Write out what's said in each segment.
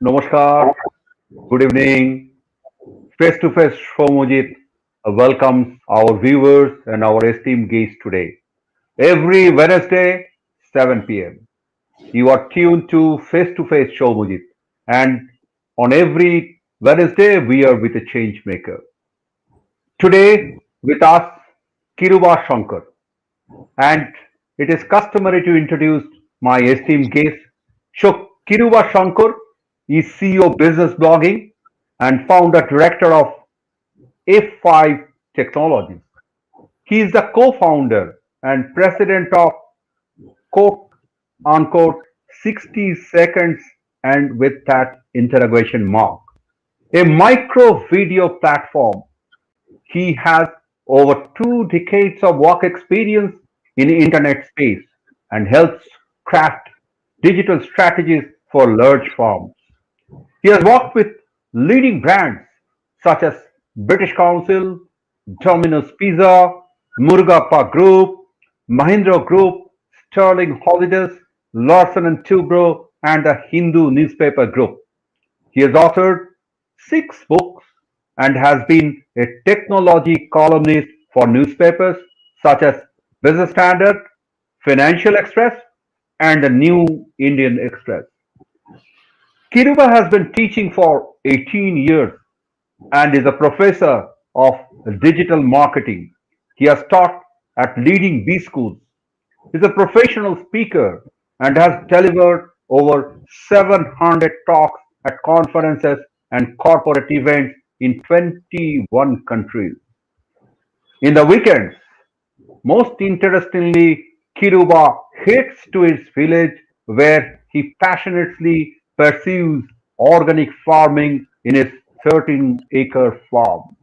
Namaskar, good evening. Face to face, Soumyajit welcomes our viewers and our esteemed guests today. Every Wednesday, 7 p.m. You are tuned to Face Soumyajit. And on every Wednesday, we are with a change maker. Today, with us, Kiruba Shankar. And it is customary to introduce my esteemed guest. So, Kiruba Shankar is CEO Business Blogging and founder director of F5 Technologies. He is the co-founder and president of quote unquote 60 seconds and with that interrogation mark, a micro video platform. He has over 2 decades of work experience in the internet space and helps craft digital strategies for large firms. He has worked with leading brands such as British Council, Domino's Pizza, Murugappa Group, Mahindra Group, Sterling Holidays, Larsen and Toubro, and the Hindu newspaper group. He has authored 6 books and has been a technology columnist for newspapers such as Business Standard, Financial Express, and the New Indian Express. Kiruba has been teaching for 18 years and is a professor of digital marketing. He has taught at leading B schools. He is a professional speaker and has delivered over 700 talks at conferences and corporate events in 21 countries. In the weekends, most interestingly, Kiruba heads to his village where he passionately pursues organic farming in his 13-acre farm.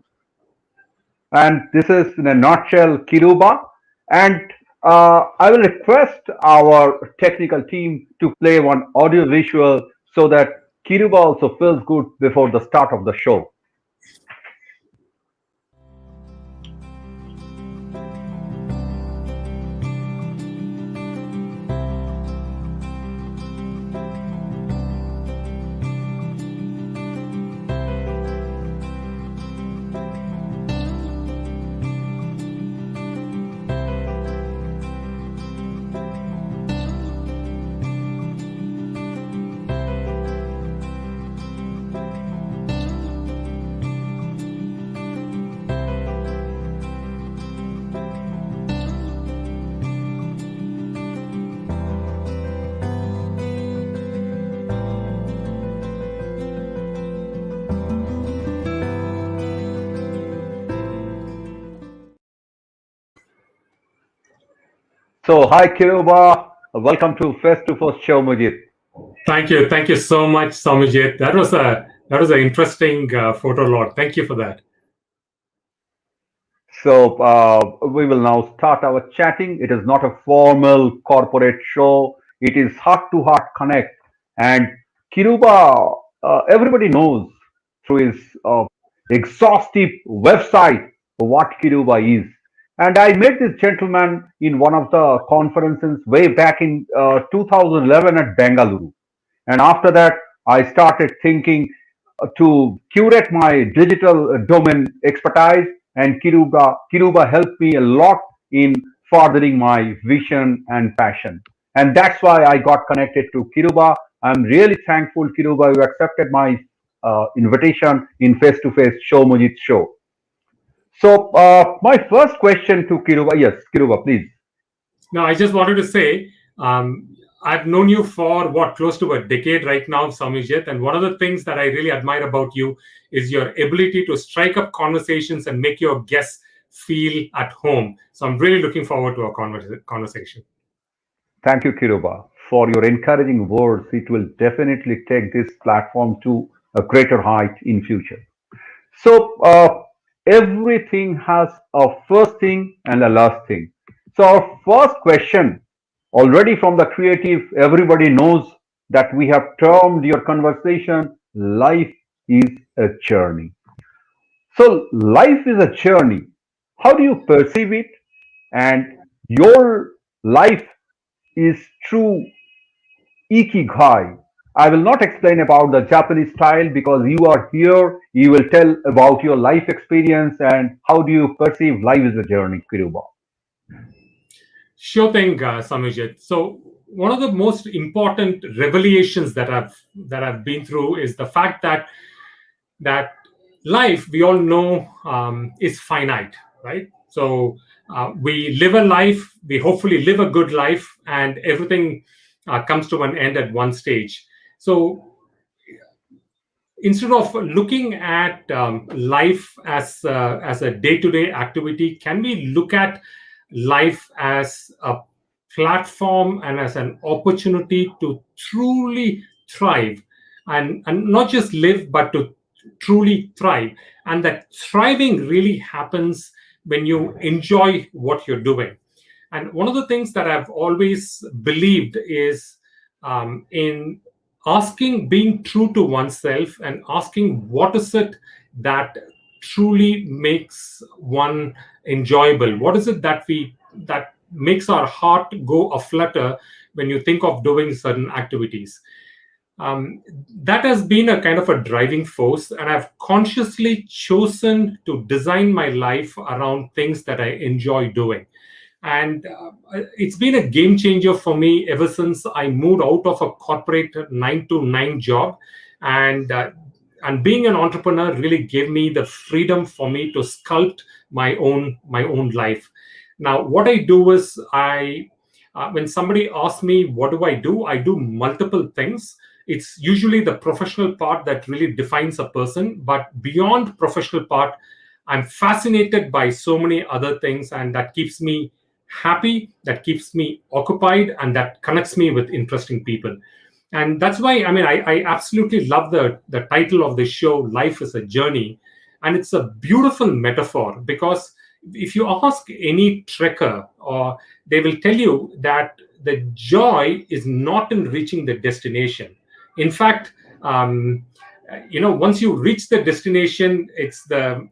And this is in a nutshell Kiruba. And I will request our technical team to play one audio visual so that Kiruba also feels good before the start of the show. So, hi Kiruba, welcome to Face Show, Mujit. Thank you so much, Soumyajit. That was an interesting photo log. Thank you for that. So, we will now start our chatting. It is not a formal corporate show, it is heart to heart connect. And Kiruba, everybody knows through his exhaustive website what Kiruba is. And I met this gentleman in one of the conferences way back in 2011 at Bengaluru. And after that, I started thinking to curate my digital domain expertise, and Kiruba helped me a lot in furthering my vision and passion. And that's why I got connected to Kiruba. I'm really thankful, Kiruba, you accepted my invitation in face-to-face Show Mujit show. So, my first question to Kiruba, yes, Kiruba, please. Now, I just wanted to say, I've known you for what, close to a decade right now, Soumyajit. And one of the things that I really admire about you is your ability to strike up conversations and make your guests feel at home. So I'm really looking forward to our conversation. Thank you, Kiruba, for your encouraging words. It will definitely take this platform to a greater height in future. So, everything has a first thing and a last thing. So, our first question, already from the creative, everybody knows that we have termed your conversation, life is a journey. So, life is a journey. How do you perceive it? And your life is true ikigai. I will not explain about the Japanese style because you are here. You will tell about your life experience and how do you perceive life as a journey, Kiruba. Sure thing, Samijit. So one of the most important revelations that I've been through is the fact that life, we all know, is finite, right? So we live a life, we hopefully live a good life, and everything comes to an end at one stage. So instead of looking at life as a day-to-day activity, can we look at life as a platform and as an opportunity to truly thrive, and not just live but to truly thrive? And that thriving really happens when you enjoy what you're doing. And one of the things that I've always believed is in asking, being true to oneself, and asking what is it that truly makes one enjoyable. What is it that makes our heart go aflutter when you think of doing certain activities? That has been a kind of a driving force, and I've consciously chosen to design my life around things that I enjoy doing. And it's been a game changer for me ever since I moved out of a corporate 9 to 9 job. And uh, and being an entrepreneur really gave me the freedom for me to sculpt my own life. Now what I do is, I when somebody asks me what do, I do multiple things. It's usually the professional part that really defines a person, but beyond professional part, I'm fascinated by so many other things, and that keeps me happy, that keeps me occupied, and that connects me with interesting people. And that's why, I mean, I absolutely love the title of the show, Life is a Journey. And it's a beautiful metaphor, because if you ask any trekker, or they will tell you that the joy is not in reaching the destination. In fact, once you reach the destination, it's the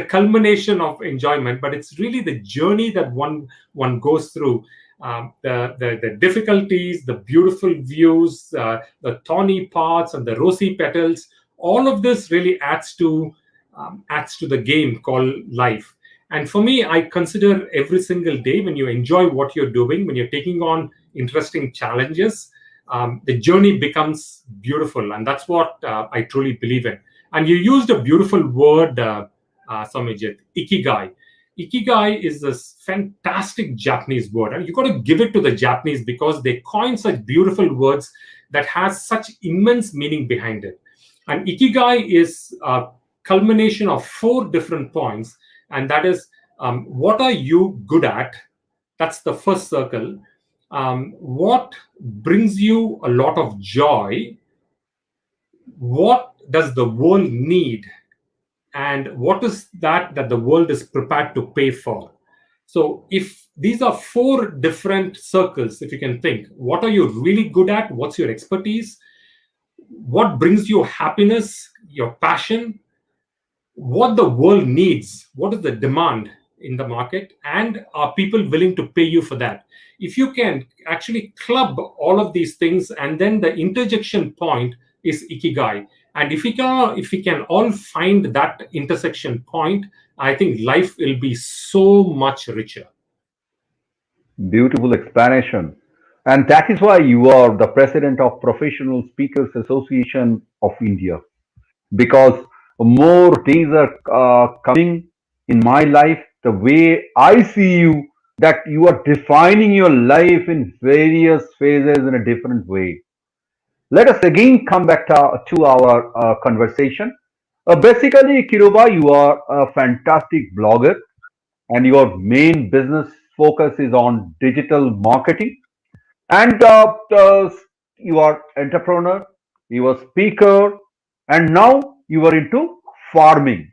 culmination of enjoyment, but it's really the journey that one goes through. The difficulties, the beautiful views, the thorny parts, and the rosy petals. All of this really adds to the game called life. And for me, I consider every single day, when you enjoy what you're doing, when you're taking on interesting challenges, the journey becomes beautiful, and that's what I truly believe in. And you used a beautiful word, Samijit, ikigai. Ikigai is this fantastic Japanese word, and you got to give it to the Japanese because they coin such beautiful words that has such immense meaning behind it. And ikigai is a culmination of four different points, and that is, what are you good at? That's the first circle. What brings you a lot of joy? What does the world need? And what is that the world is prepared to pay for? So if these are four different circles, if you can think, what are you really good at? What's your expertise? What brings you happiness, your passion? What the world needs, what is the demand in the market, and are people willing to pay you for that? If you can actually club all of these things, and then the interjection point is ikigai. And if we can all find that intersection point, I think life will be so much richer. Beautiful explanation. And that is why you are the president of Professional Speakers Association of India. Because more days are coming in my life, the way I see you, that you are defining your life in various phases in a different way. Let us again come back to our conversation. Basically, Kiruba, you are a fantastic blogger, and your main business focus is on digital marketing. And you are entrepreneur, you are speaker, and now you are into farming.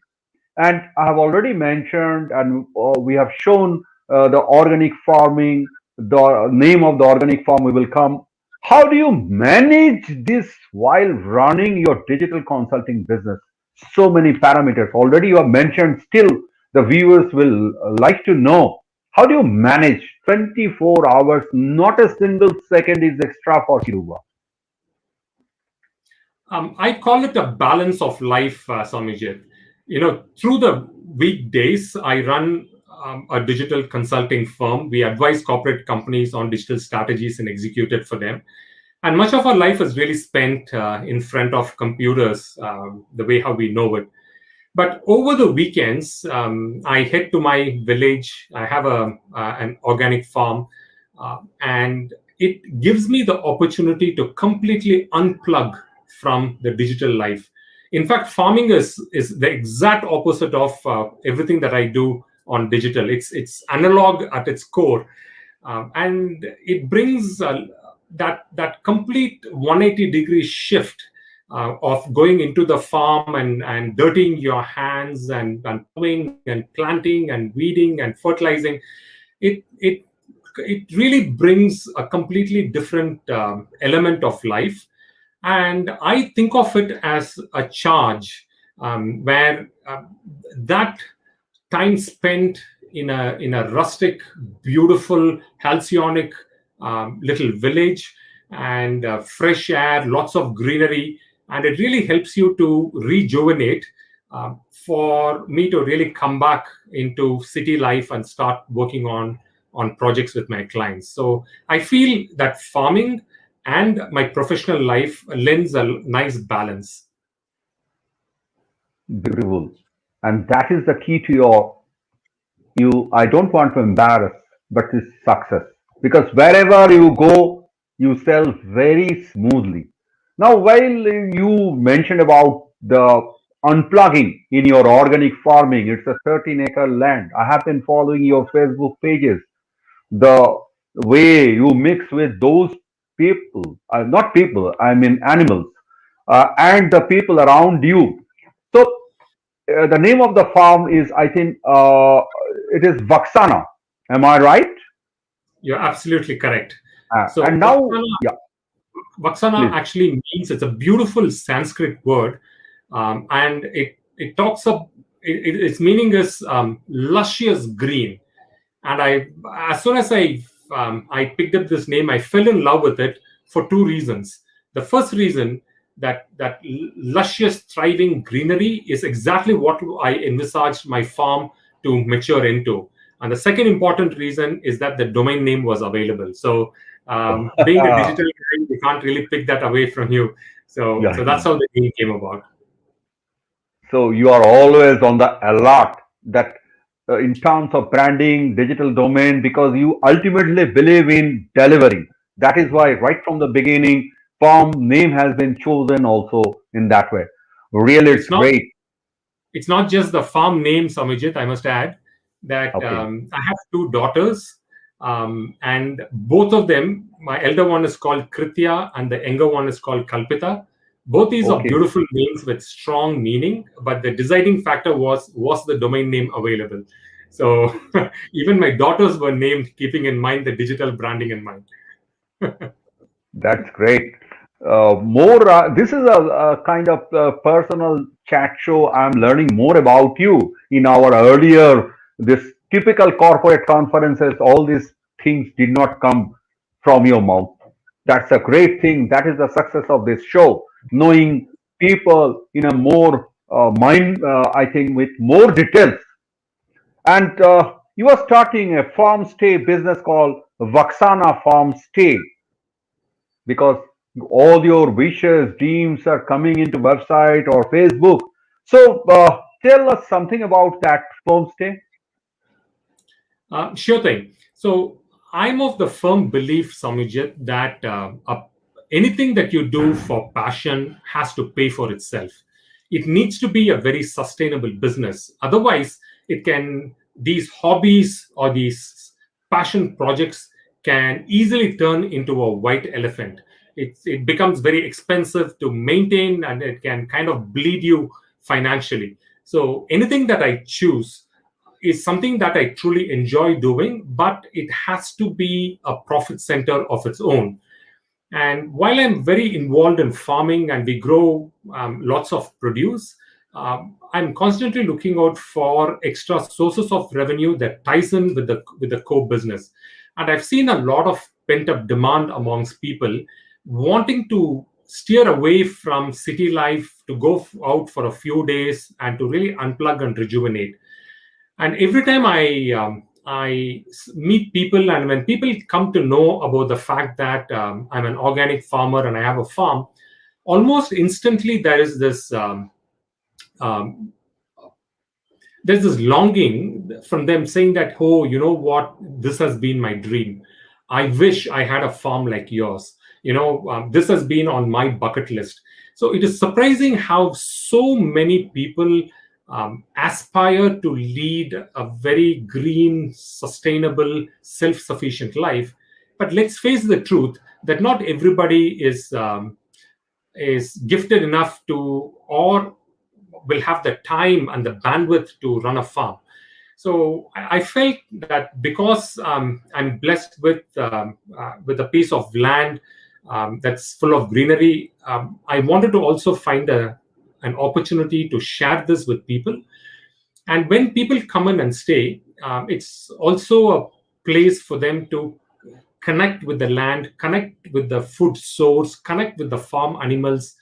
And I have already mentioned, and we have shown the organic farming, the name of the organic farm we will come. How do you manage this while running your digital consulting business? So many parameters. Already you have mentioned, still the viewers will like to know, how do you manage 24 hours? Not a single second is extra for Kiruba. I call it a balance of life, Soumyajit. Through the weekdays, I run a digital consulting firm. We advise corporate companies on digital strategies and execute it for them. And much of our life is really spent in front of computers, the way how we know it. But over the weekends, I head to my village. I have an organic farm, and it gives me the opportunity to completely unplug from the digital life. In fact, farming is the exact opposite of everything that I do on digital. It's analog at its core, and it brings that complete 180-degree shift of going into the farm and dirtying your hands and plowing and planting and weeding and fertilizing. It it it really brings a completely different element of life, and I think of it as a charge, where that time spent in a rustic, beautiful, halcyonic little village, and fresh air, lots of greenery, and it really helps you to rejuvenate. For me to really come back into city life and start working on projects with my clients. So I feel that farming and my professional life lends a nice balance. Beautiful. And that is the key to your, you, I don't want to embarrass, but it's success. Because wherever you go, you sell very smoothly. Now, while you mentioned about the unplugging in your organic farming, it's a 13-acre land. I have been following your Facebook pages. The way you mix with those people, not people, I mean animals, and the people around you. So the name of the farm is, I think, it is Vaksana. Am I right? You're absolutely correct. And So now, yeah, Vaksana please. actually means, it's a beautiful Sanskrit word, and it talks of its meaning is luscious green. And as soon as I picked up this name, I fell in love with it for two reasons. The first reason, that luscious, thriving greenery is exactly what I envisaged my farm to mature into. And the second important reason is that the domain name was available. So, being a digital guy, we can't really pick that away from you. So Yeah. that's how the name came about. So you are always on the alert that in terms of branding, digital domain, because you ultimately believe in delivering. That is why right from the beginning, farm name has been chosen also in that way. Really, it's It's not great. it's not just the farm name, Samijit. I must add that Okay. I have two daughters, and both of them, my elder one is called Kritya, and the younger one is called Kalpita. Both these are Okay. beautiful names with strong meaning, but the deciding factor was the domain name available. So even my daughters were named keeping in mind the digital branding in mind. That's great. More, this is a kind of personal chat show. I'm learning more about you in our earlier, this typical corporate conferences, all these things did not come from your mouth. That's a great thing. That is the success of this show. Knowing people in a more mind, I think, with more details. And you are starting a farm stay business called Vaksana Farm Stay. because all your wishes, dreams are coming into website or Facebook. So tell us something about that homestay. Sure thing. So I'm of the firm belief, Soumyajit, that anything that you do for passion has to pay for itself. It needs to be a very sustainable business. Otherwise, it can these hobbies or these passion projects can easily turn into a white elephant. It becomes very expensive to maintain, and it can kind of bleed you financially. So anything that I choose is something that I truly enjoy doing, but it has to be a profit center of its own. And while I'm very involved in farming and we grow lots of produce, I'm constantly looking out for extra sources of revenue that ties in with the core business. And I've seen a lot of pent up demand amongst people wanting to steer away from city life to go out for a few days and to really unplug and rejuvenate. And every time meet people, and when people come to know about the fact that I'm an organic farmer and I have a farm, almost instantly um, there's this longing from them saying that, oh, you know what, this has been my dream. I wish I had a farm like yours. This has been on my bucket list. So it is surprising how so many people aspire to lead a very green, sustainable, self-sufficient life. But let's face the truth that not everybody is gifted enough to, or will have the time and the bandwidth to run a farm. So I felt that because I'm blessed with a piece of land that's full of greenery, I wanted to also find an opportunity to share this with people. And when people come in and stay, it's also a place for them to connect with the land, connect with the food source, connect with the farm animals,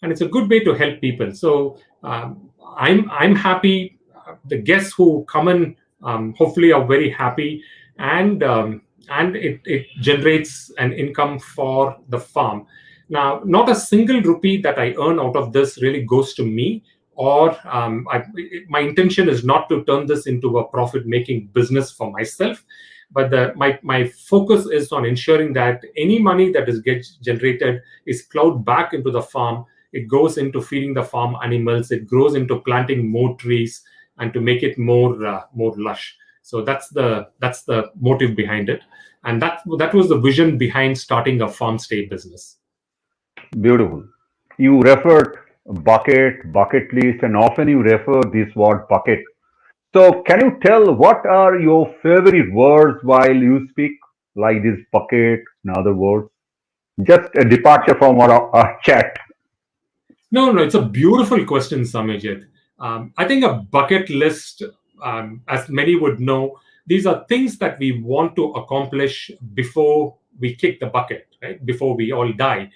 and it's a good way to help people. So I'm happy. The guests who come in hopefully are very happy, and it generates an income for the farm. Now, not a single rupee that I earn out of this really goes to me, or my intention is not to turn this into a profit-making business for myself. But my focus is on ensuring that any money that is gets generated is plowed back into the farm. It goes into feeding the farm animals. It grows into planting more trees and to make it more lush. So that's the motive behind it, and that was the vision behind starting a farm stay business. Beautiful. You referred bucket list, and often you refer this word bucket. So can you tell what are your favorite words while you speak, like this bucket and other words? Just a departure from our chat. No, no, it's a beautiful question, Samijit. I think a bucket list, as many would know, these are things that we want to accomplish before we kick the bucket, right? Before we all die.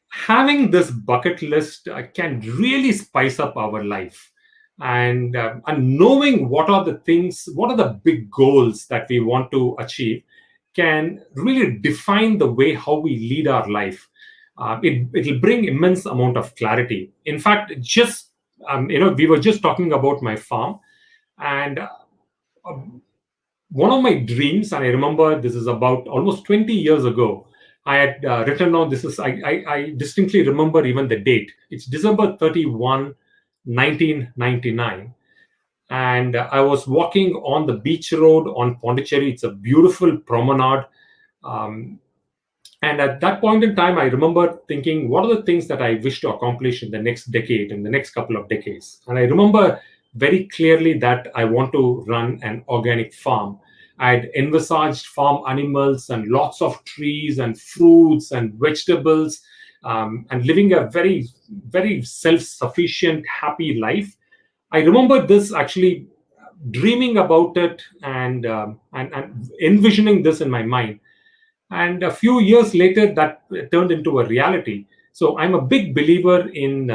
Having this bucket list can really spice up our life, and knowing what are the big goals that we want to achieve can really define the way how we lead our life. It'll bring immense amount of clarity. In fact, just we were just talking about my farm, and one of my dreams, and I remember this is about almost 20 years ago, I had written down this is I distinctly remember even the date. It's December 31, 1999. And I was walking on the beach road on Pondicherry. It's a beautiful promenade. Um, and at that point in time, I remember thinking, what are the things that I wish to accomplish in the next decade, in the next couple of decades? And I remember very clearly that I want to run an organic farm. I had envisaged farm animals and lots of trees and fruits and vegetables, and living a very, very self sufficient, happy life. I remember this actually dreaming about it and envisioning this in my mind, and a few years later that turned into a reality. So I'm a big believer in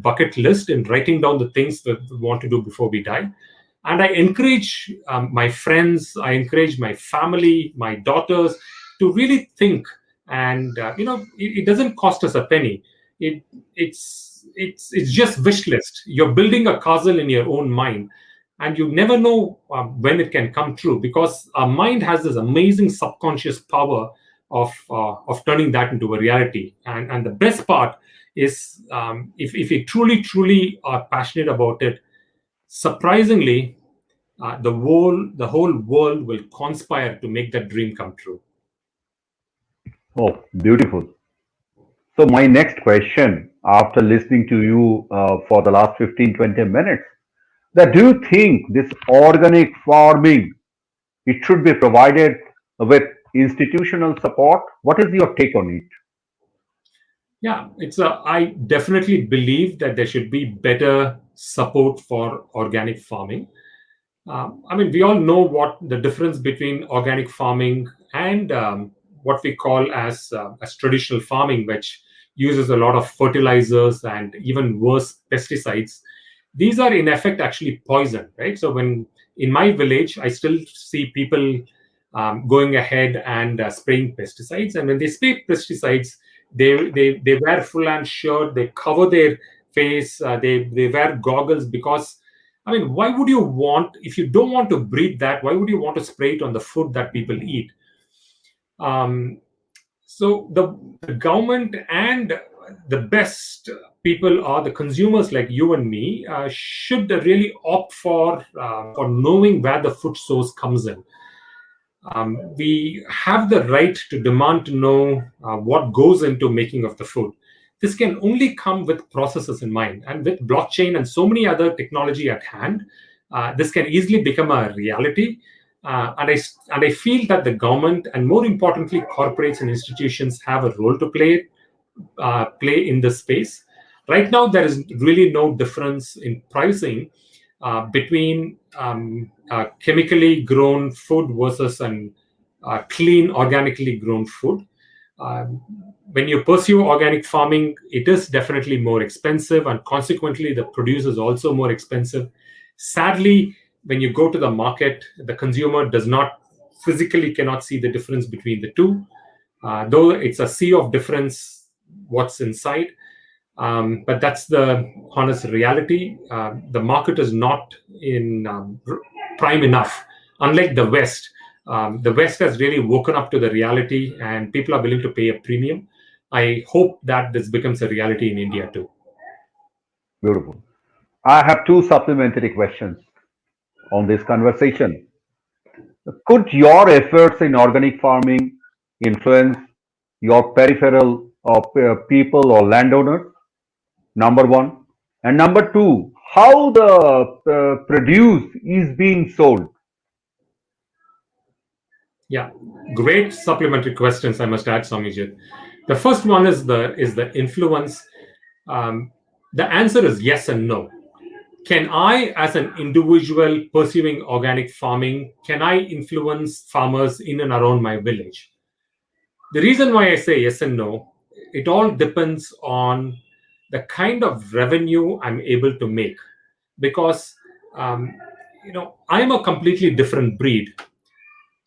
bucket list, in writing down the things that we want to do before we die. And I encourage my friends, I encourage my family, my daughters to really think and it doesn't cost us a penny. It it's it's it's just wish list. You're building a castle in your own mind, and you never know when it can come true, because our mind has this amazing subconscious power of turning that into a reality. And the best part is, if we truly are passionate about it, surprisingly, the whole world will conspire to make that dream come true. Oh, beautiful. So, my next question after listening to you for the last 15, 20 minutes, that do you think this organic farming it should be provided with institutional support? What is your take on it? Yeah, I definitely believe that there should be better support for organic farming. I mean, we all know what the difference between organic farming and what we call as traditional farming, which uses a lot of fertilizers and even worse, pesticides. These are in effect actually poison, right? So when in my village, I still see people going ahead and spraying pesticides, and when they spray pesticides, they wear full hand shirt, they cover their face, they wear goggles, because I mean, why would you want, if you don't want to breathe that, why would you want to spray it on the food that people eat? Um, so the government and the best people are the consumers like you and me, should really opt for knowing where the food source comes in. We have the right to demand to know what goes into making of the food. This can only come with processes in mind, and with blockchain and so many other technology at hand, this can easily become a reality. And I feel that the government, and more importantly, corporates and institutions, have a role to play in this space. Right now, there is really no difference in pricing between chemically grown food versus an clean, organically grown food. Um, when you pursue organic farming, it is definitely more expensive, and consequently, the produce is also more expensive. Sadly, when you go to the market, the consumer does not physically cannot see the difference between the two, though it's a sea of difference what's inside. But that's the honest reality. The market is not in prime enough. Unlike the West has really woken up to the reality, and people are willing to pay a premium. I hope that this becomes a reality in India too. Beautiful. I have two supplementary questions on this conversation. Could your efforts in organic farming influence your peripheral people or landowners? Number one. And number two, how the produce is being sold? Yeah, great supplementary questions. I must add, Soumyajit. The first one is the influence. Um, the answer is yes and no. Can I, as an individual pursuing organic farming, can I influence farmers in and around my village? The reason why I say yes and no, it all depends on the kind of revenue I'm able to make. Because um, I'm a completely different breed.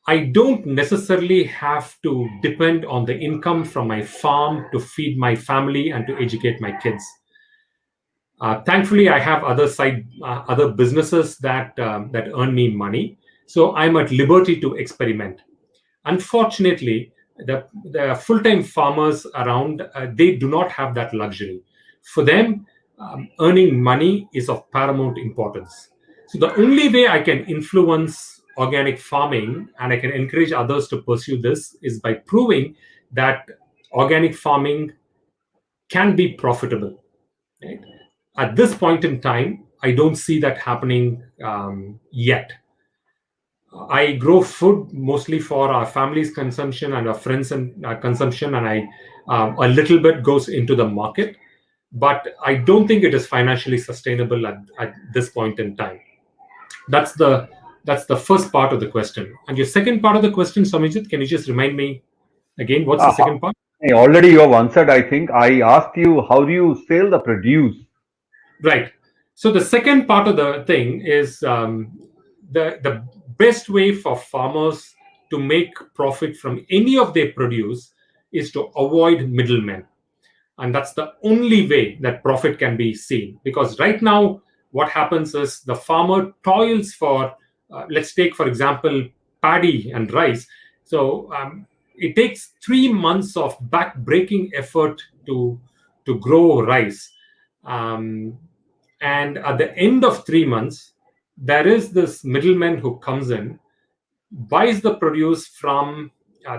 I don't necessarily have to depend on the income from my farm to feed my family and to educate my kids. Thankfully, I have other businesses that earn me money, so I'm at liberty to experiment. Unfortunately, the full-time farmers around, they do not have that luxury. For them, earning money is of paramount importance. So the only way I can influence organic farming and I can encourage others to pursue this is by proving that organic farming can be profitable. Right? At this point in time, I don't see that happening yet. I grow food mostly for our family's consumption and our friends' and consumption, and a little bit goes into the market. But I don't think it is financially sustainable at this point in time. That's the first part of the question. And your second part of the question, Samijit, can you just remind me again? What's the Uh, second part? Already you have answered, I think. I asked you, how do you sell the produce? Right. So the second part of the thing is, the best way for farmers to make profit from any of their produce is to avoid middlemen. And that's the only way that profit can be seen. Because right now, what happens is the farmer toils for, let's take, for example, paddy and rice. So it takes 3 months of back-breaking effort to grow rice. Um, and at the end of 3 months, there is this middleman who comes in, buys the produce from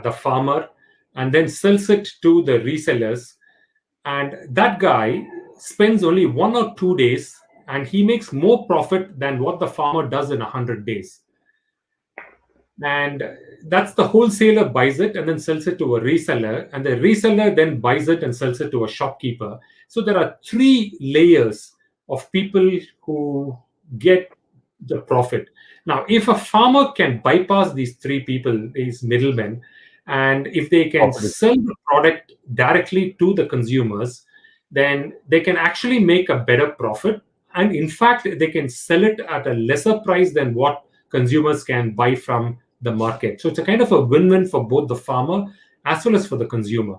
the farmer, and then sells it to the resellers. And that guy spends only 1 or 2 days, and he makes more profit than what the farmer does in 100 days. And that's the wholesaler buys it and then sells it to a reseller, and the reseller then buys it and sells it to a shopkeeper. So there are three layers of people who get the profit. Now, if a farmer can bypass these three people, these middlemen, and if they can sell the product directly to the consumers, then they can actually make a better profit. And in fact, they can sell it at a lesser price than what consumers can buy from the market. So it's a kind of a win-win for both the farmer as well as for the consumer.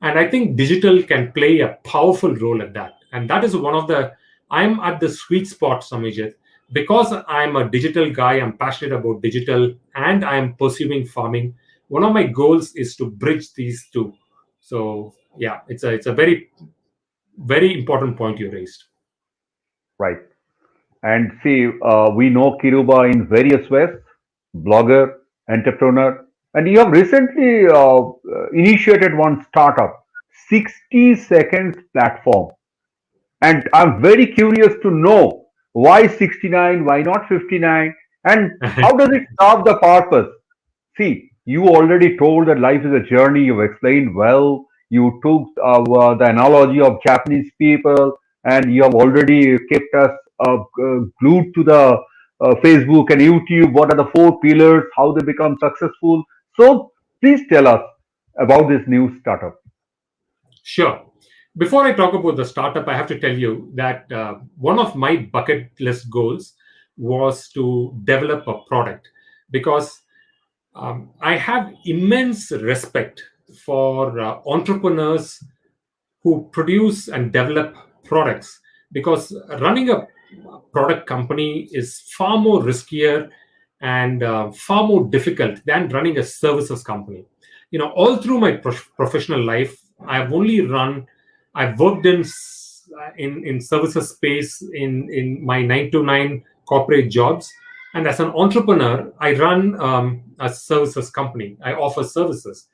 And I think digital can play a powerful role at that. And that is one of the, I'm at the sweet spot, Soumyajit, because I'm a digital guy, I'm passionate about digital, and I'm pursuing farming. One of my goals is to bridge these two. So yeah, it's a very, very important point you raised. Right. And see, we know Kiruba in various ways, blogger, entrepreneur, and you have recently initiated one startup, 60 seconds platform. And I'm very curious to know why 69, why not 59, and how does it serve the purpose? See, you already told that life is a journey. You've explained well. You took the analogy of Japanese people, and you have already kept us glued to the Facebook and YouTube. What are the four pillars? How they become successful? So, please tell us about this new startup. Sure. Before I talk about the startup, I have to tell you that one of my bucket list goals was to develop a product, because I have immense respect for entrepreneurs who produce and develop products, because running a product company is far more riskier and far more difficult than running a services company. All through my professional life, I've only run, I've worked in services space in my 9 to 9 corporate jobs, and as an entrepreneur, I run a services company. I offer services.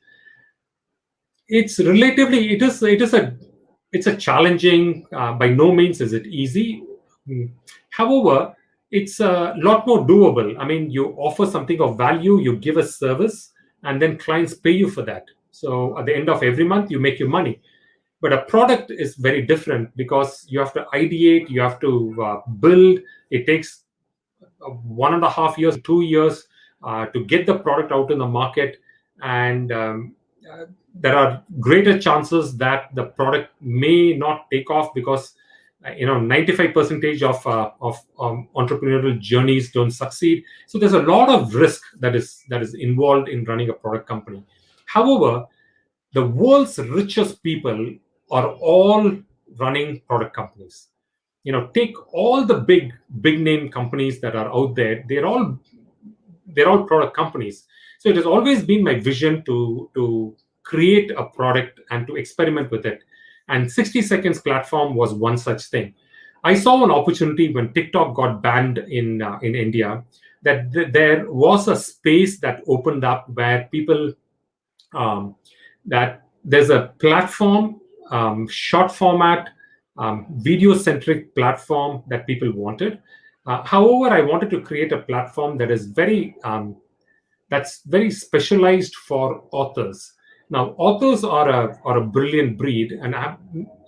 It's relatively, it's a challenging, by no means is it easy. However, it's a lot more doable. I mean, you offer something of value, you give a service, and then clients pay you for that. So at the end of every month, you make your money. But a product is very different, because you have to ideate, you have to build. It takes 1.5 years, 2 years to get the product out in the market. And there are greater chances that the product may not take off, because 95 percentage of entrepreneurial journeys don't succeed. So there's a lot of risk that is involved in running a product company. However, the world's richest people are all running product companies. Take all the big name companies that are out there. They're all product companies. So it has always been my vision to create a product and to experiment with it. And 60 seconds platform was one such thing. I saw an opportunity when TikTok got banned in India, that there was a space that opened up where people, that there's a platform, short format, video centric platform that people wanted. However, I wanted to create a platform that is that's very specialized for authors. Now, authors are a brilliant breed, and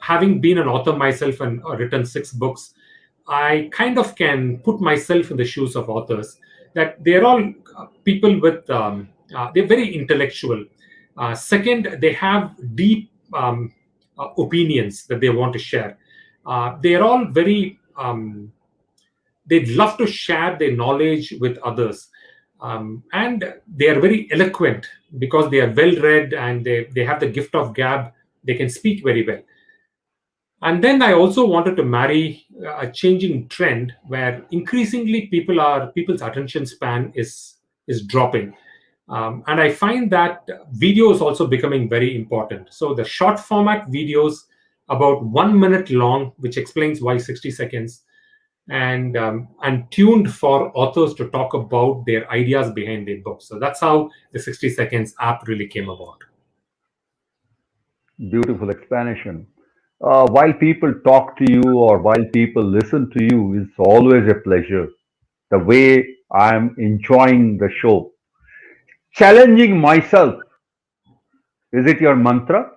having been an author myself and written 6 books, I kind of can put myself in the shoes of authors. That they're all people with they're very intellectual. Second, they have deep opinions that they want to share. They're all very they'd love to share their knowledge with others. and they are very eloquent because they are well read and they have the gift of gab. They can speak very well. And then I also wanted to marry a changing trend where increasingly people's attention span is dropping. And I find that video is also becoming very important. So the short format videos, about 1 minute long, which explains why 60 seconds, and tuned for authors to talk about their ideas behind their books. So that's how the 60 seconds app really came about. Beautiful explanation. While people talk to you or while people listen to you, it's always a pleasure. The way I'm enjoying the show. Challenging myself, is it your mantra?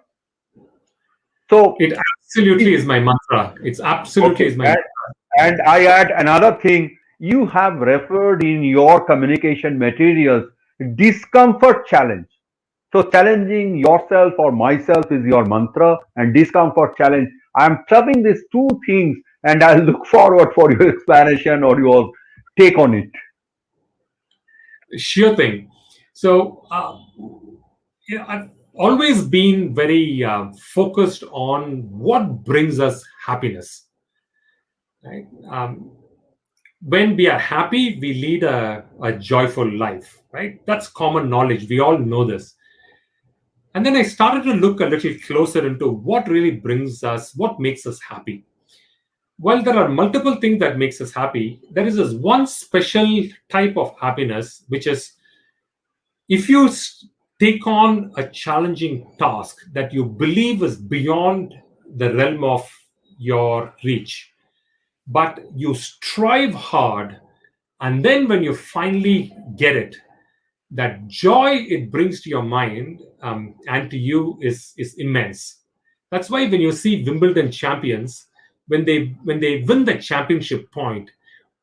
So, It absolutely is- is my mantra. It's absolutely okay. is my And I add another thing. You have referred in your communication materials discomfort challenge. So challenging yourself or myself is your mantra and discomfort challenge. I'm clubbing these two things and I'll look forward for your explanation or your take on it. sure thing. So, I've always been very focused on what brings us happiness. Right? When we are happy, we lead a joyful life. Right? That's common knowledge. We all know this. And then I started to look a little closer into what really brings us, what makes us happy. While there are multiple things that makes us happy, there is this one special type of happiness, which is if you take on a challenging task that you believe is beyond the realm of your reach, but you strive hard, and then when you finally get it, that joy it brings to your mind and to you is immense. That's why when you see Wimbledon champions, when they win the championship point,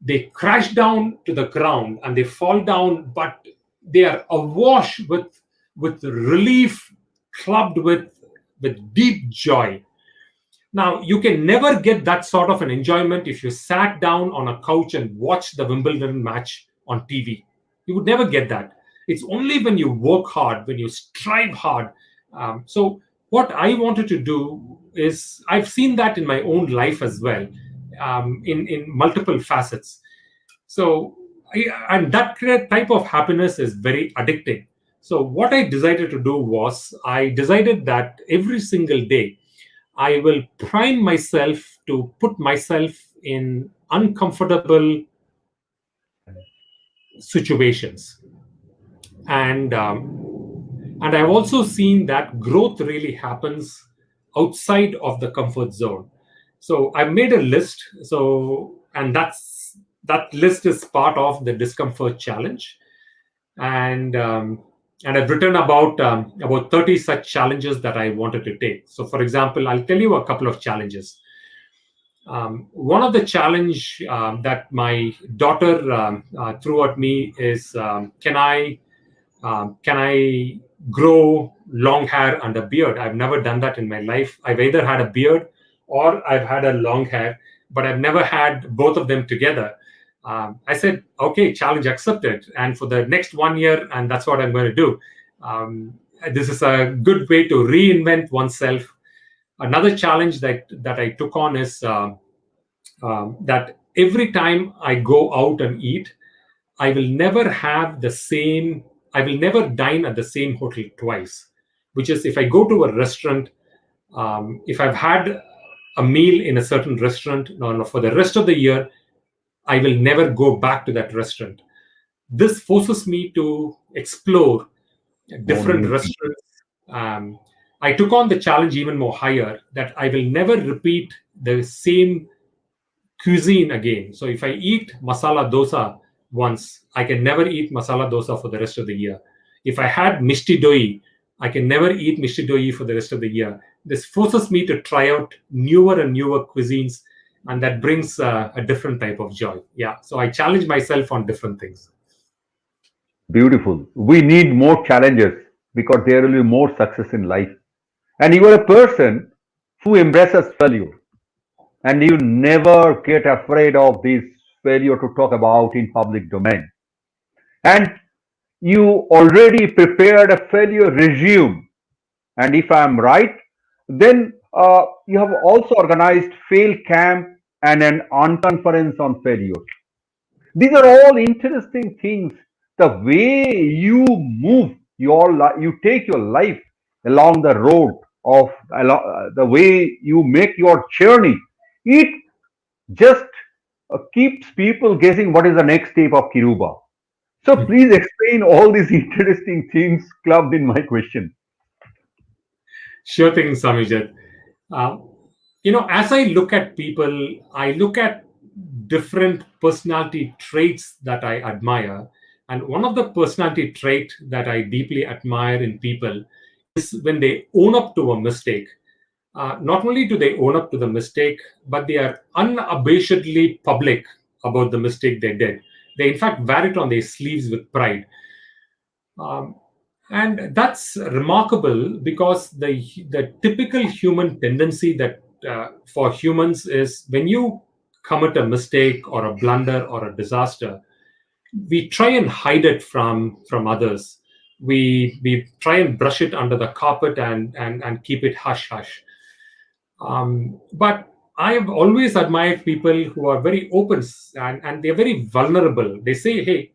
they crash down to the ground and they fall down, but they are awash with relief, clubbed with deep joy. Now, you can never get that sort of an enjoyment if you sat down on a couch and watched the Wimbledon match on TV. You would never get that. It's only when you work hard, when you strive hard. So, what I wanted to do is, I've seen that in my own life as well, in multiple facets. So, and that type of happiness is very addicting. So, what I decided to do was, I decided that every single day, I will prime myself to put myself in uncomfortable situations, and I've also seen that growth really happens outside of the comfort zone. So I've made a list. So and that list is part of the discomfort challenge, and and I've written about 30 such challenges that I wanted to take. So, for example, I'll tell you a couple of challenges. One of the challenge that my daughter threw at me is, can I grow long hair and a beard? I've never done that in my life. I've either had a beard or I've had a long hair, but I've never had both of them together. I said, okay, challenge accepted. And for the next 1 year, and that's what I'm going to do. This is a good way to reinvent oneself. Another challenge that I took on is that every time I go out and eat, I will never have the same, I will never dine at the same hotel twice. Which is, if I go to a restaurant, if I've had a meal in a certain restaurant, no, for the rest of the year, I will never go back to that restaurant. This forces me to explore More different new things. restaurants. I took on the challenge even more higher, that I will never repeat the same cuisine again. So if I eat masala dosa once, I can never eat masala dosa for the rest of the year. If I had mishti doi, I can never eat mishti doi for the rest of the year. This forces me to try out newer and newer cuisines, and that brings a different type of joy. Yeah, so I challenge myself on different things. Beautiful. We need more challenges because there will be more success in life. And you are a person who embraces failure and you never get afraid of this failure to talk about in public domain. And you already prepared a failure resume. And if I'm right, then you have also organized fail camp and an unconference on failure. These are all interesting things. The way you move you take your life along the road of the way you make your journey. It just keeps people guessing what is the next step of Kiruba. So please explain all these interesting things clubbed in my question. Sure thing, Samijat. Uh, as I look at people, I look at different personality traits that I admire. And one of the personality trait that I deeply admire in people is when they own up to a mistake. Not only do they own up to the mistake, but they are unabashedly public about the mistake they did. They, in fact, wear it on their sleeves with pride. Um, and that's remarkable because the typical human tendency that for humans is when you commit a mistake or a blunder or a disaster, we try and hide it from others. We try and brush it under the carpet and keep it hush hush. But I have always admired people who are very open, and they're very vulnerable. They say, hey,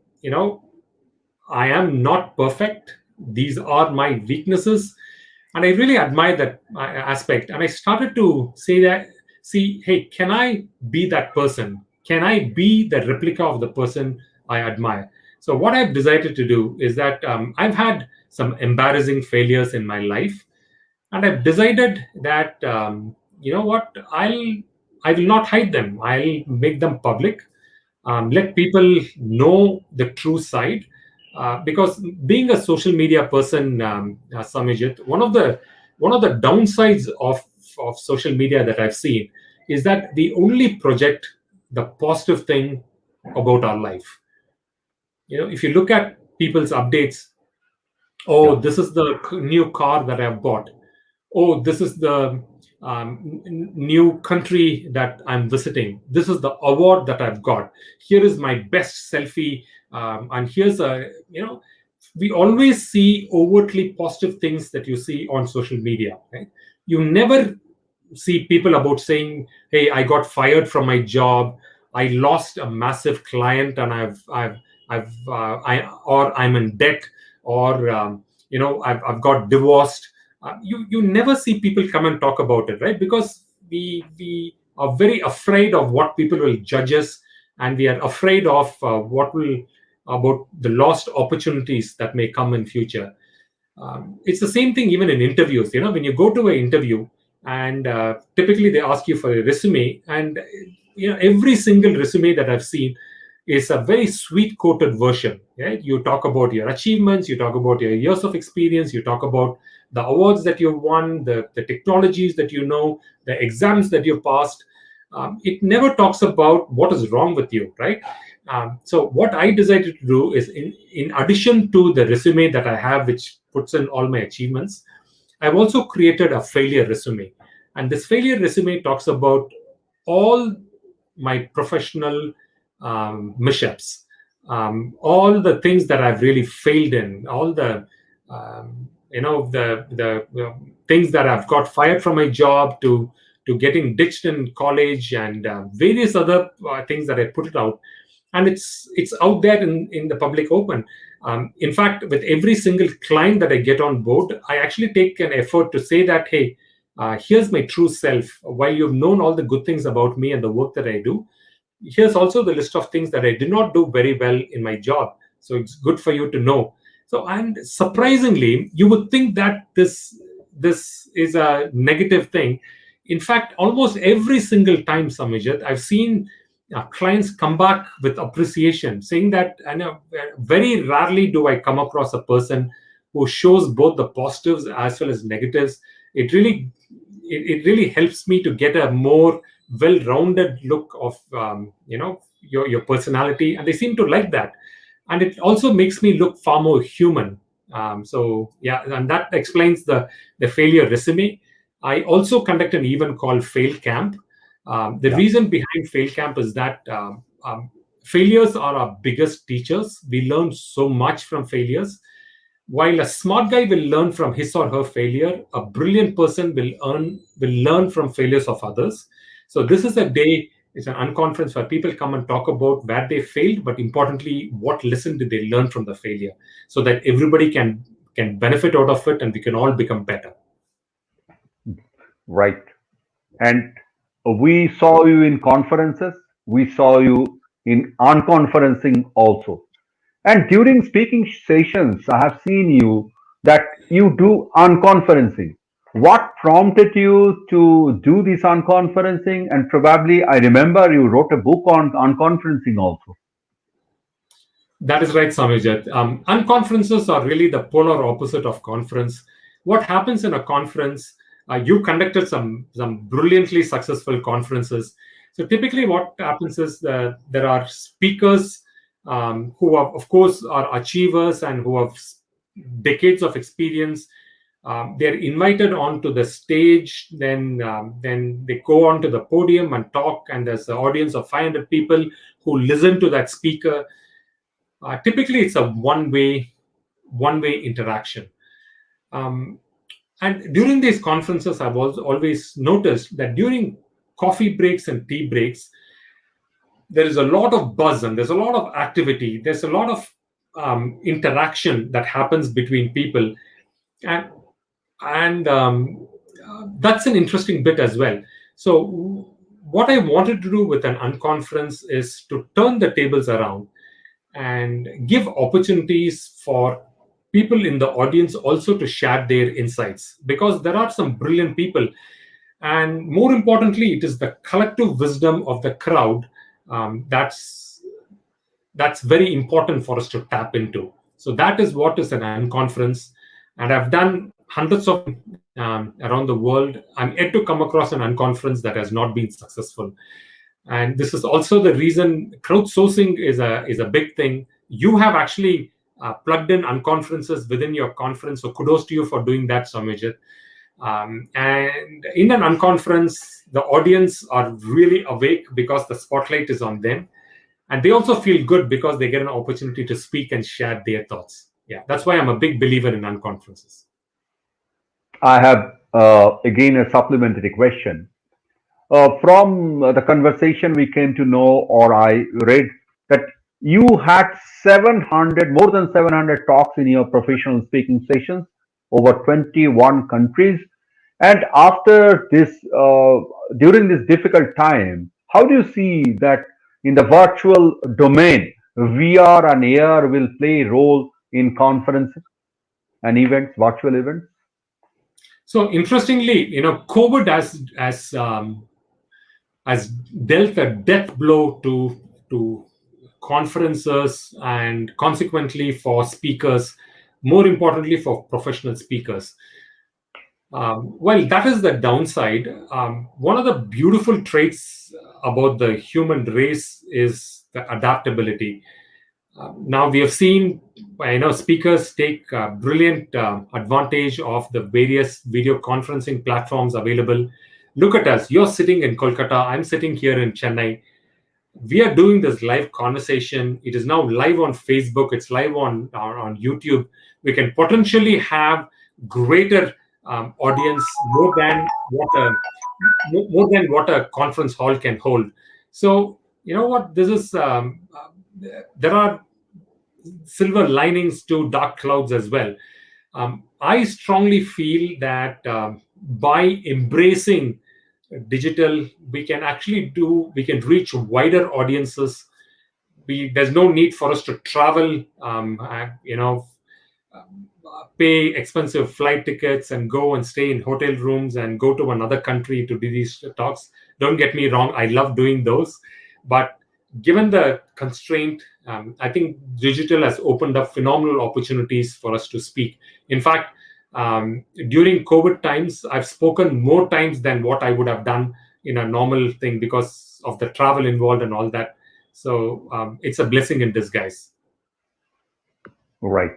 I am not perfect. These are my weaknesses. And I really admire that aspect. And I started to say that, see, hey, can I be that person? Can I be the replica of the person I admire? So, what I've decided to do is that I've had some embarrassing failures in my life. And I've decided that, you know what, I will not hide them. I'll make them public, let people know the true side. Because being a social media person, Samijit, one of the downsides of social media that I've seen is that we only project the positive thing about our life. If you look at people's updates, oh, Yeah. this is the new car that I've bought. Oh, this is the new country that I'm visiting. This is the award that I've got. Here is my best selfie. And here's we always see overtly positive things that you see on social media, right? You never see people about saying, hey, I got fired from my job, I lost a massive client, and I'm in debt, or I've got divorced. You never see people come and talk about it, right? Because we are very afraid of what people will judge us, and we are afraid of what will about the lost opportunities that may come in future. It's the same thing even in interviews. When you go to an interview, and typically they ask you for a resume, and every single resume that I've seen is a very sweet coated version. Right? You talk about your achievements, you talk about your years of experience, you talk about the awards that you've won, the technologies that you know, the exams that you passed. It never talks about what is wrong with you, right? So what I decided to do is, in addition to the resume that I have, which puts in all my achievements, I've also created a failure resume. And this failure resume talks about all my professional mishaps, all the things that I've really failed in, all the things that I've got fired from my job, to getting ditched in college, and various other things that I put it out, and it's out there in the public open. In fact, with every single client that I get on board, I actually take an effort to say that, hey, here's my true self. While you've known all the good things about me and the work that I do, here's also the list of things that I did not do very well in my job. So it's good for you to know. So, and surprisingly, you would think that this is a negative thing. In fact, almost every single time, Samijat, I've seen clients come back with appreciation, saying that, I know, very rarely do I come across a person who shows both the positives as well as negatives. It really helps me to get a more well-rounded look of your personality, and they seem to like that. And it also makes me look far more human. So yeah, and that explains the failure resume. I also conduct an event called Fail Camp. The Yeah. reason behind Fail Camp is that failures are our biggest teachers. We learn so much from failures. While a smart guy will learn from his or her failure, a brilliant person will learn from failures of others. So this is a day, it's an unconference where people come and talk about where they failed, but importantly, what lesson did they learn from the failure, so that everybody can benefit out of it and we can all become better. Right. And we saw you in conferences, we saw you in unconferencing also. And during speaking sessions, I have seen you that you do unconferencing. What prompted you to do this unconferencing? And probably I remember you wrote a book on unconferencing also. That is right, Samijat. Unconferences are really the polar opposite of conference. What happens in a conference? You conducted some brilliantly successful conferences. So typically, what happens is that there are speakers who are, of course, are achievers and who have decades of experience. They're invited onto the stage, then they go onto the podium and talk, and there's an audience of 500 people who listen to that speaker. Typically, it's a one way interaction. Um, and during these conferences, I've also always noticed that during coffee breaks and tea breaks, there is a lot of buzz and there's a lot of activity. There's a lot of interaction that happens between people, and and that's an interesting bit as well. So, what I wanted to do with an unconference is to turn the tables around and give opportunities for people in the audience also to share their insights, because there are some brilliant people, and more importantly, it is the collective wisdom of the crowd, that's very important for us to tap into. So that is what is an unconference, and I've done hundreds of them around the world. I'm yet to come across an unconference that has not been successful. And this is also the reason crowdsourcing is a big thing. You have actually plugged in unconferences within your conference, so kudos to you for doing that, Soumyajit. And in an unconference, the audience are really awake because the spotlight is on them, and they also feel good because they get an opportunity to speak and share their thoughts. Yeah, that's why I'm a big believer in unconferences. I have again a supplementary question. From the conversation, we came to know, or I read, that you had 700, more than 700 talks in your professional speaking sessions over 21 countries. And after this, during this difficult time, how do you see that in the virtual domain, VR and AR will play a role in conferences and events, virtual events? So interestingly, COVID has dealt a death blow to conferences, and consequently for speakers, more importantly for professional speakers. Well, that is the downside. One of the beautiful traits about the human race is the adaptability. Now we have seen, speakers take brilliant advantage of the various video conferencing platforms available. Look at us. You're sitting in Kolkata. I'm sitting here in Chennai. We are doing this live conversation. It is now live on Facebook. It's live on YouTube. We can potentially have greater audience, more than what a conference hall can hold. So you know what? This is there are silver linings to dark clouds as well. I strongly feel that by embracing digital, we can reach wider audiences. There's no need for us to travel, pay expensive flight tickets and go and stay in hotel rooms and go to another country to do these talks. Don't get me wrong, I love doing those, but given the constraint, I think digital has opened up phenomenal opportunities for us to speak. In fact, during COVID times, I've spoken more times than what I would have done in a normal thing because of the travel involved and all that. So it's a blessing in disguise. Right.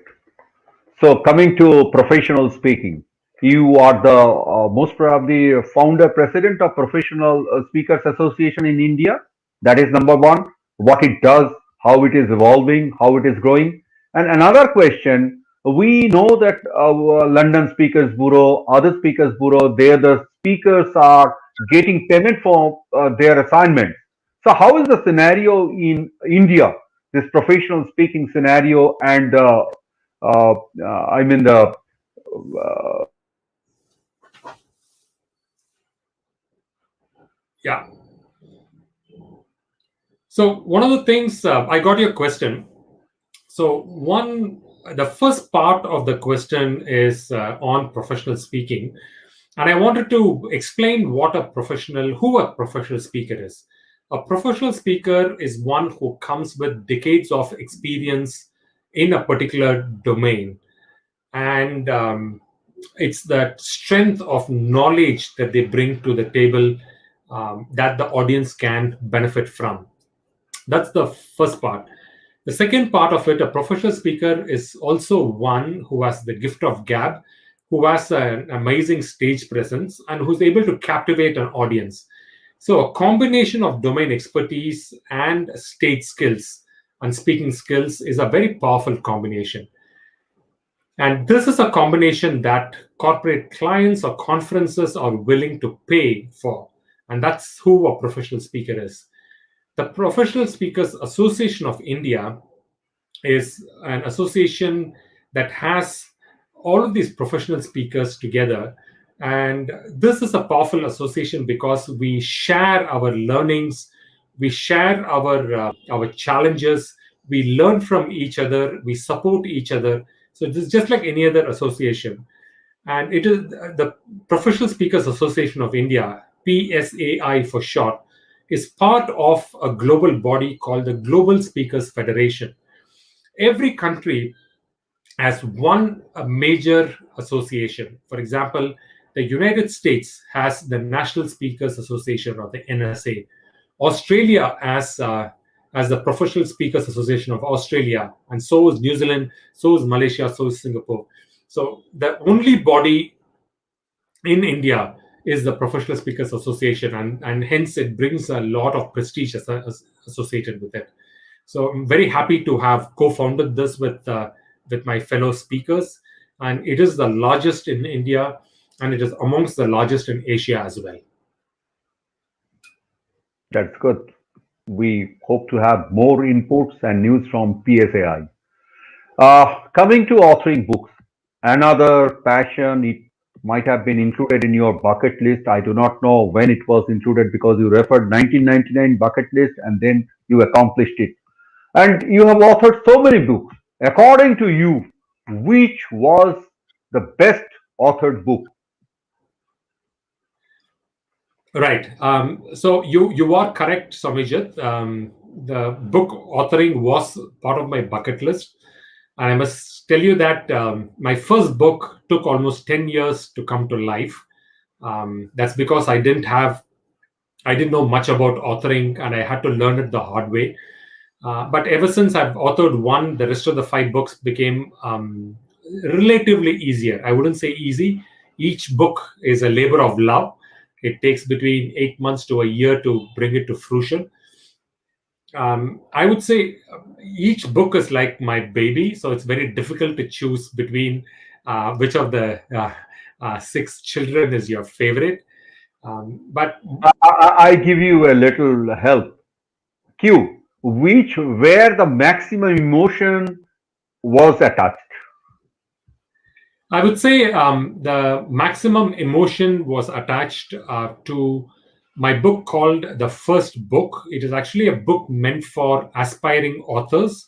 So, coming to professional speaking, you are the most probably founder president of Professional Speakers Association in India. That is number one. what it does, how it is evolving, how it is growing. And another question, we know that London Speakers Bureau, other Speakers Bureau, there the speakers are getting payment for their assignments. So how is the scenario in India, this professional speaking scenario, and uh, I mean the Yeah. So one of the things I got your question. So the first part of the question is on professional speaking, and I wanted to explain who a professional speaker is. A professional speaker is one who comes with decades of experience in a particular domain, and it's that strength of knowledge that they bring to the table that the audience can benefit from. That's the first part. The second part of it, a professional speaker is also one who has the gift of gab, who has an amazing stage presence, and who's able to captivate an audience. So, a combination of domain expertise and stage skills and speaking skills is a very powerful combination. And this is a combination that corporate clients or conferences are willing to pay for. And that's who a professional speaker is. The Professional Speakers Association of India is an association that has all of these professional speakers together. And this is a powerful association because we share our learnings, we share our challenges, we learn from each other, we support each other. So this is just like any other association. And it is the Professional Speakers Association of India, PSAI for short, is part of a global body called the Global Speakers Federation. Every country has one major association. For example, the United States has the National Speakers Association or the NSA. Australia has the Professional Speakers Association of Australia, and so is New Zealand, so is Malaysia, so is Singapore. So the only body in India is the Professional Speakers Association, and hence it brings a lot of prestige associated with it. So I'm very happy to have co-founded this with my fellow speakers, and it is the largest in India, and it is amongst the largest in Asia as well. that's good. We hope to have more inputs and news from PSAI. Coming to authoring books, another passion, it might have been included in your bucket list. I do not know when it was included because you referred 1999 bucket list and then you accomplished it. And you have authored so many books. According to you, which was the best authored book? Right. So you are correct, Soumyajit. The book authoring was part of my bucket list. And I must tell you that my first book took almost 10 years to come to life. That's because I didn't know much about authoring and I had to learn it the hard way. But ever since I've authored one, the rest of the five books became relatively easier. I wouldn't say easy. Each book is a labor of love. It takes between 8 months to a year to bring it to fruition. I would say each book is like my baby, so it's very difficult to choose between which of the six children is your favorite. But I give you a little help. Q, which where the maximum emotion was attached. I would say the maximum emotion was attached to my book called The First Book. It is actually a book meant for aspiring authors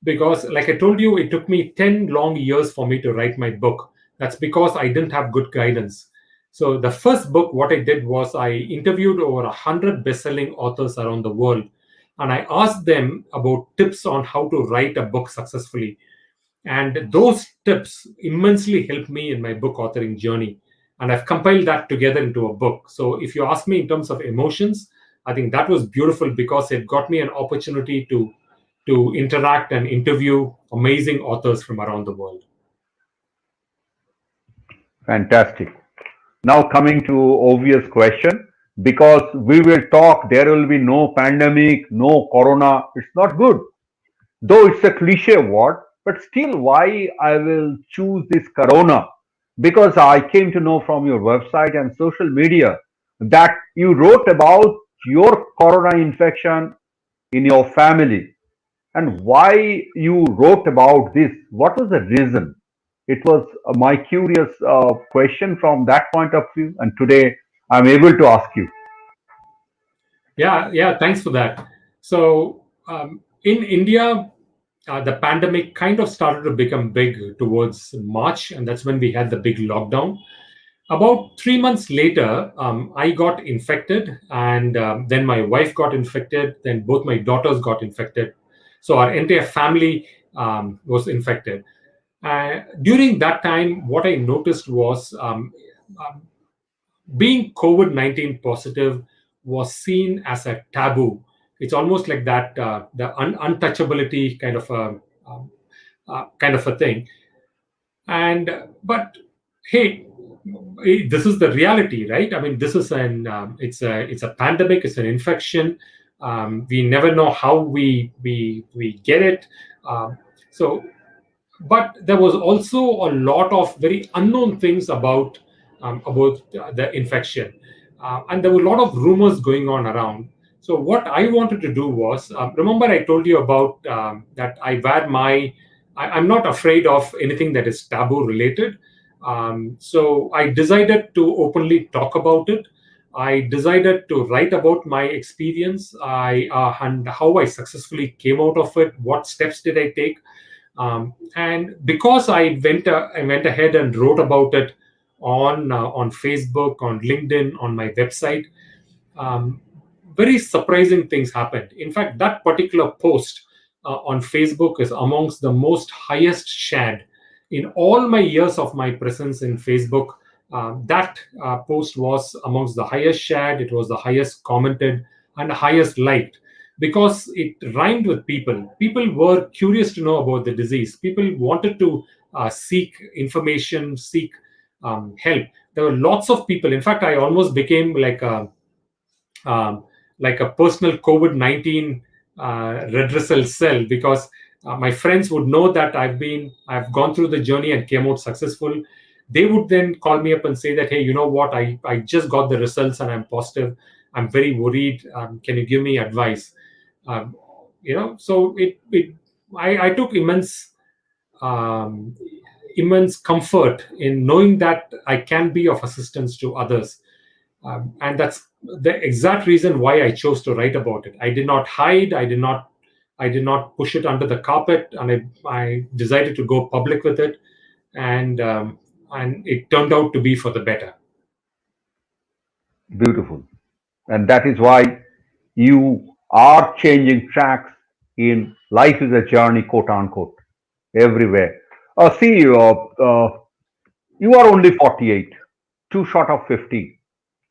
because, like I told you, it took me 10 long years for me to write my book. That's because I didn't have good guidance. So, the first book, what I did was I interviewed over 100 best-selling authors around the world and I asked them about tips on how to write a book successfully, and those tips immensely helped me in my book authoring journey. And I've compiled that together into a book. So if you ask me in terms of emotions, I think that was beautiful because it got me an opportunity to interact and interview amazing authors from around the world. Fantastic. Now coming to obvious question. because we will talk there will be no pandemic, no corona. It's not good. Though it's a cliche word, but still, why I will choose this corona? Because I came to know from your website and social media that you wrote about your corona infection in your family and why you wrote about this. What was the reason? It was my curious question from that point of view, and today I'm able to ask you. Yeah, yeah, thanks for that. So, in India, the pandemic kind of started to become big towards March, and that's when we had the big lockdown. About 3 months later, I got infected, and then my wife got infected, then both my daughters got infected. So, our entire family was infected. During that time, what I noticed was um, being COVID-19 positive was seen as a taboo. It's almost like that the untouchability um, kind of a thing. And but hey, this is the reality, right? I mean, this is an it's a pandemic, it's an infection. We never know how we get it. Um, so but there was also a lot of very unknown things about the infection, and there were a lot of rumors going on around. So what I wanted to do was, remember I told you about that I wear my I'm not afraid of anything that is taboo related. So I decided to openly talk about it. I decided to write about my experience, and how I successfully came out of it. What steps did I take? And because I went ahead and wrote about it on Facebook, on LinkedIn, on my website. um, Very surprising things happened. In fact, that particular post on Facebook is amongst the most highest shared in all my years of my presence in Facebook. That post was amongst the highest shared. It was the highest commented and the highest liked because it rhymed with people. People were curious to know about the disease. People wanted to seek information, seek help. There were lots of people. In fact, I almost became um, like a personal COVID-19 redressal cell because my friends would know that I've gone through the journey and came out successful. They would then call me up and say that, hey, you know what, I just got the results and I'm positive. I'm very worried. Can you give me advice? Um, so I took um, immense comfort in knowing that I can be of assistance to others. And that's the exact reason why I chose to write about it. I did not hide. I did not push it under the carpet, and I decided to go public with it, and it turned out to be for the better. Beautiful. And that is why you are changing tracks in life is a journey, quote unquote, everywhere. See, you are only 48, too short of 50,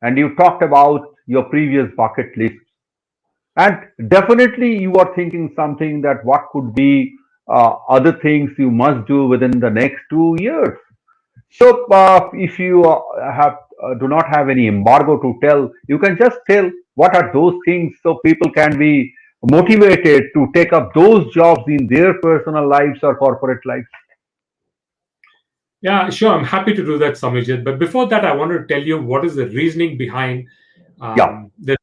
and you talked about your previous bucket list. And definitely, you are thinking something that what could be other things you must do within the next 2 years. So, if you do not have any embargo to tell, you can just tell what are those things so people can be motivated to take up those jobs in their personal lives or corporate lives. Yeah, sure. I'm happy to do that, Samijit. But before that, I wanted to tell you what is the reasoning behind Yeah, the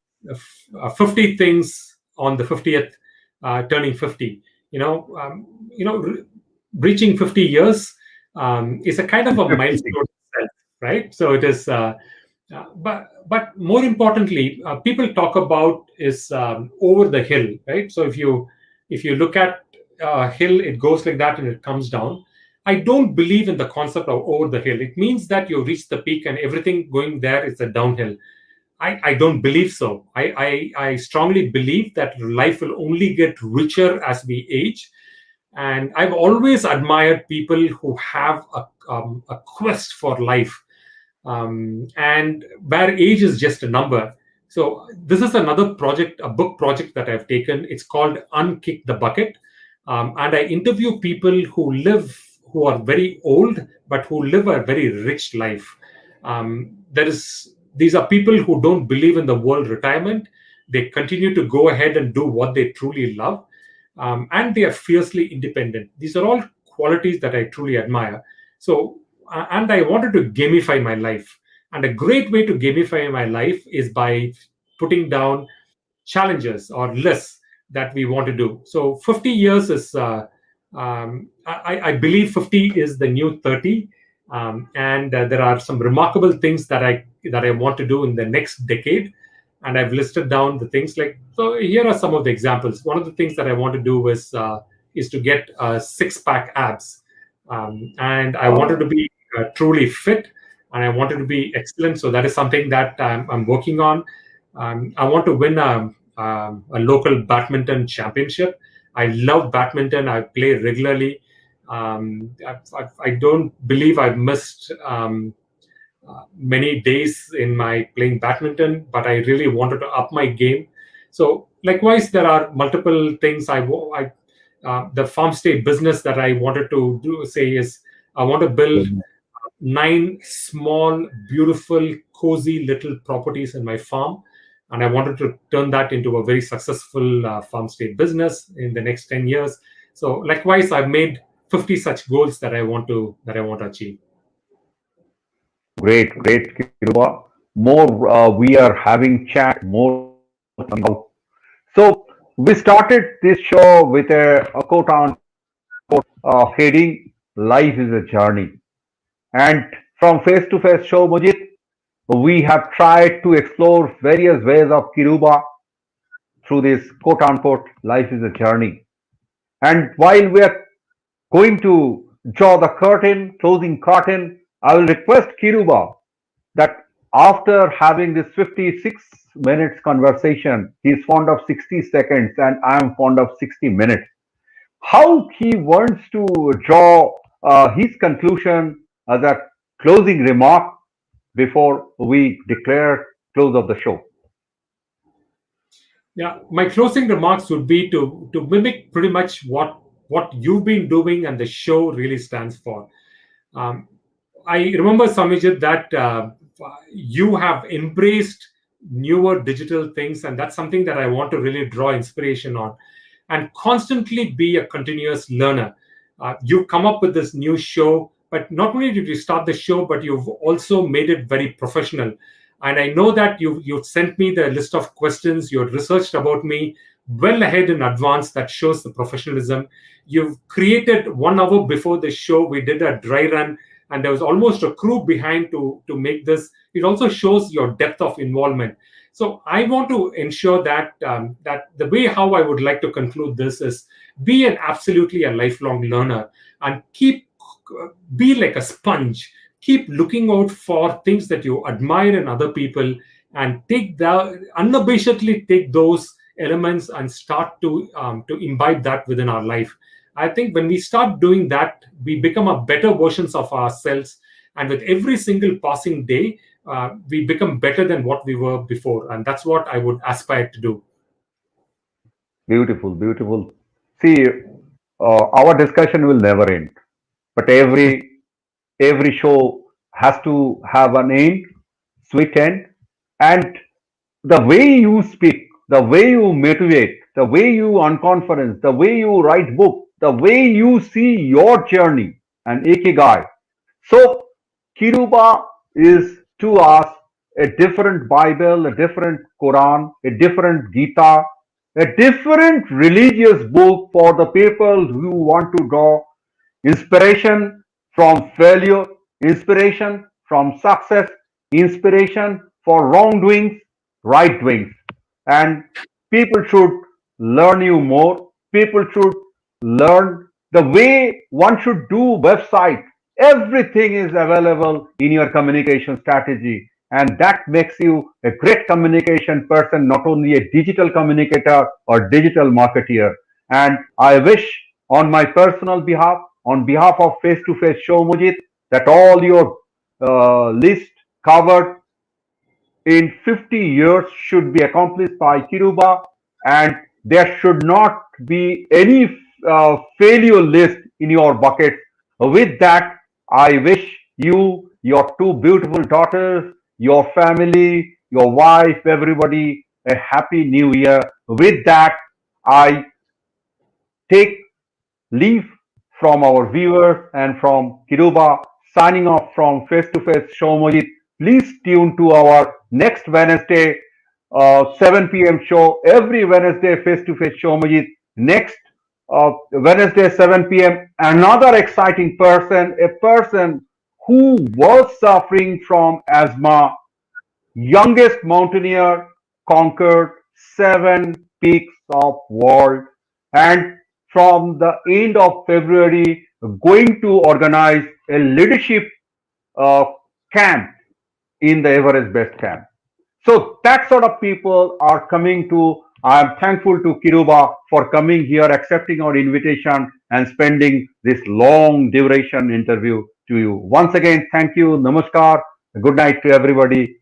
50 things on the 50th, turning 50. You know, reaching 50 years is a kind of a 50. milestone itself, right? So it is. But more importantly, people talk about is over the hill, right? So if you look at a hill, it goes like that and it comes down. I don't believe in the concept of over the hill. It means that you reach the peak and everything going there is a downhill. I don't believe so. I strongly believe that life will only get richer as we age. And I've always admired people who have a quest for life, and where age is just a number. So this is another project, a book project that I've taken. It's called Unkick the Bucket, and I interview people who are very old but who live a very rich life. There is These are people who don't believe in the world retirement. They continue to go ahead and do what they truly love, and they are fiercely independent. These are all qualities that I truly admire. So, and I wanted to gamify my life. And a great way to gamify my life is by putting down challenges or lists that we want to do. So 50 years is, I believe 50 is the new 30. And there are some remarkable things that I want to do in the next decade. And I've listed down the things like, so here are some of the examples. One of the things that I want to do is to get six-pack abs. And I wanted to Wow. be truly fit, and I wanted to be excellent. So that is something that I'm working on. I want to win a local badminton championship. I love badminton. I play regularly. I don't believe I've missed many days in my playing badminton, but I really wanted to up my game. So likewise, there are multiple things the farm stay business that I wanted to do say is I want to build nine small, beautiful, cozy little properties in my farm. And I wanted to turn that into a very successful farm state business in the next 10 years. So likewise, I've made 50 such goals that I want to achieve. Great, great, Kiruba. More we are having chat, more things are coming out. So we started this show with a quote unquote heading Life is a Journey. And from face to face show, Mujit, we have tried to explore various ways of Kiruba through this quote unquote life is a journey. And while we are going to draw the curtain, closing curtain, I will request Kiruba that after having this 56 minutes conversation, he is fond of 60 seconds and I am fond of 60 minutes. How he wants to draw his conclusion as a closing remark before we declare close of the show. Yeah, my closing remarks would be to mimic pretty much what you've been doing and the show really stands for. Um, I remember, Samijit, that you have embraced newer digital things, and that's something that I want to really draw inspiration on and constantly be a continuous learner. You've come up with this new show, but not only did you start the show, but you've also made it very professional. And I know that you sent me the list of questions, you had researched about me well ahead in advance. That shows the professionalism. You've created 1 hour before the show. We did a dry run, and there was almost a crew behind to make this. It also shows your depth of involvement. So I want to ensure that the way how I would like to conclude this is be an absolutely a lifelong learner and keep be like a sponge. Keep looking out for things that you admire in other people and take the unabashedly take those elements and start to imbibe that within our life. I think when we start doing that, we become a better versions of ourselves, and with every single passing day, we become better than what we were before, and that's what I would aspire to do. Beautiful, beautiful. See, our discussion will never end, but every show has to have an end, sweet end, and the way you speak, the way you motivate, the way you on conference, the way you write book, the way you see your journey and ikigai. So Kiruba is to us a different Bible, a different Quran, a different Gita, a different religious book for the people who want to draw inspiration from failure, inspiration from success, inspiration for wrongdoings, right doings. And people should learn you more. People should learn the way one should do website. Everything is available in your communication strategy. And that makes you a great communication person, not only a digital communicator or digital marketeer. And I wish on my personal behalf, on behalf of Face to Face Show Mujit, that all your list covered in 50 years should be accomplished by Kiruba, and there should not be any failure list in your bucket. With that, I wish you, your two beautiful daughters, your family, your wife, everybody a happy new year. With that, I take leave from our viewers and from Kiruba, signing off from Face to Face Show Mojit. Please tune to our next Wednesday, 7 p.m. show. Every Wednesday, Face to Face Show Mojit. Next Wednesday, 7 p.m. Another exciting person, a person who was suffering from asthma, youngest mountaineer, conquered 7 peaks of world, and from the end of February going to organize a leadership uh, camp in the Everest Base Camp. So that sort of people are coming to. I am thankful to Kiruba for coming here, accepting our invitation, and spending this long duration interview to you. Once again, thank you. Namaskar. Good night to everybody.